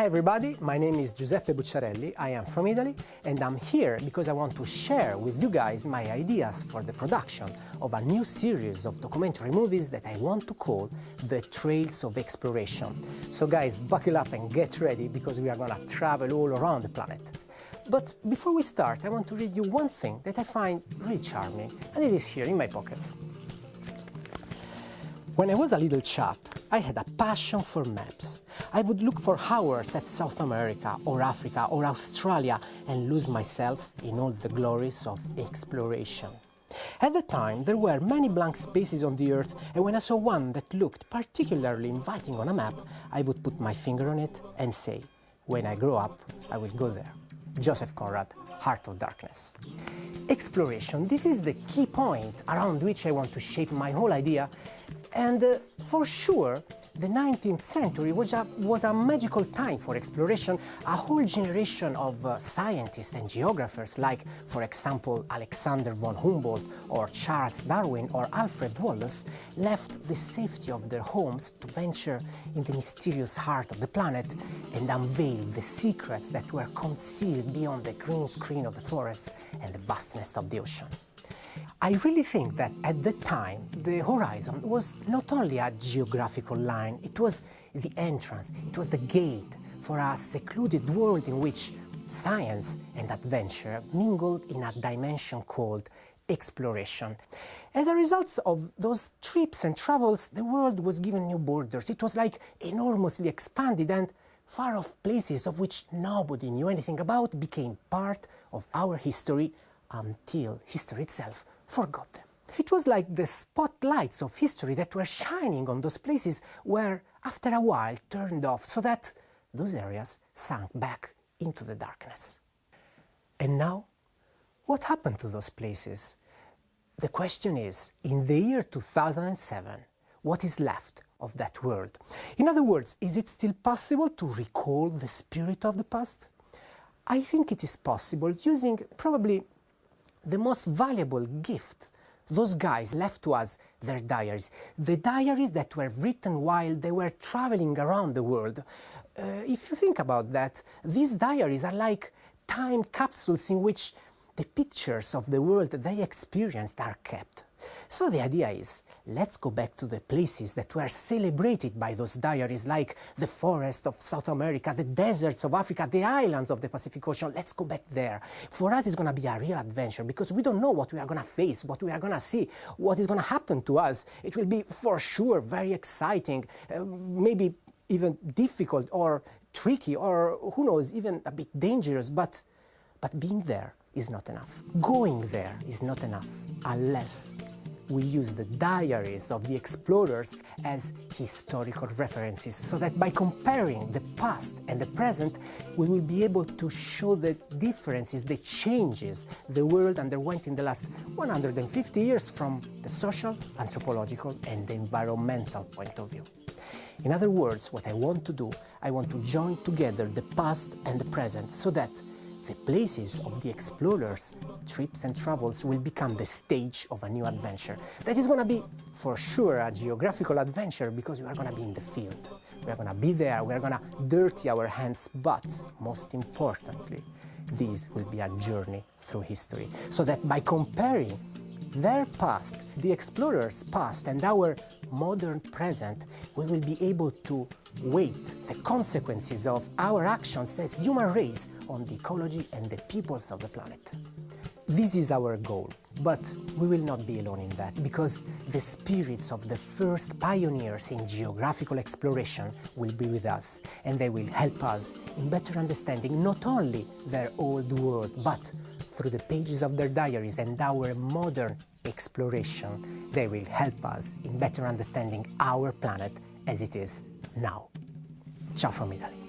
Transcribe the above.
Hi everybody, my name is Giuseppe Bucciarelli, I am from Italy and I'm here because I want to share with you guys my ideas for the production of a new series of documentary movies that I want to call The Trails of Exploration. So guys, buckle up and get ready because we are gonna travel all around the planet. But before we start, I want to read you one thing that I find really charming, and it is here in my pocket. When I was a little chap, I had a passion for maps. I would look for hours at South America or Africa or Australia and lose myself in all the glories of exploration. At the time, there were many blank spaces on the Earth, and when I saw one that looked particularly inviting on a map, I would put my finger on it and say, when I grow up, I will go there. Joseph Conrad, Heart of Darkness. Exploration, this is the key point around which I want to shape my whole idea. And for sure, the 19th century was a magical time for exploration. A whole generation of scientists and geographers like, for example, Alexander von Humboldt or Charles Darwin or Alfred Wallace left the safety of their homes to venture in the mysterious heart of the planet and unveil the secrets that were concealed beyond the green screen of the forests and the vastness of the ocean. I really think that at the time, the horizon was not only a geographical line, it was the entrance, it was the gate for a secluded world in which science and adventure mingled in a dimension called exploration. As a result of those trips and travels, the world was given new borders. It was like enormously expanded, and far-off places of which nobody knew anything about became part of our history until history itself forgot them. It was like the spotlights of history that were shining on those places were, after a while, turned off so that those areas sank back into the darkness. And now, what happened to those places? The question is, in the year 2007, what is left of that world? In other words, is it still possible to recall the spirit of the past? I think it is possible using probably the most valuable gift those guys left to us, their diaries. The diaries that were written while they were traveling around the world. If you think about that, these diaries are like time capsules in which the pictures of the world they experienced are kept. So the idea is, let's go back to the places that were celebrated by those diaries, like the forests of South America, the deserts of Africa, the islands of the Pacific Ocean. Let's go back there. For us, it's going to be a real adventure because we don't know what we are going to face, what we are going to see, what is going to happen to us. It will be, for sure, very exciting, maybe even difficult or tricky, or who knows, even a bit dangerous, but being there is not enough. Going there is not enough unless we use the diaries of the explorers as historical references, so that by comparing the past and the present, we will be able to show the differences, the changes the world underwent in the last 150 years from the social, anthropological, and the environmental point of view. In other words, what I want to do, I want to join together the past and the present so that the places of the explorers' trips and travels will become the stage of a new adventure. That is going to be, for sure, a geographical adventure because we are going to be in the field. We are going to be there, we are going to dirty our hands, but most importantly, this will be a journey through history. So that by comparing their past, the explorers' past, and our modern present, we will be able to weight the consequences of our actions as human race on the ecology and the peoples of the planet. This is our goal, but we will not be alone in that, because the spirits of the first pioneers in geographical exploration will be with us, and they will help us in better understanding not only their old world, but through the pages of their diaries and our modern exploration, they will help us in better understanding our planet as it is now. Ciao from Italy.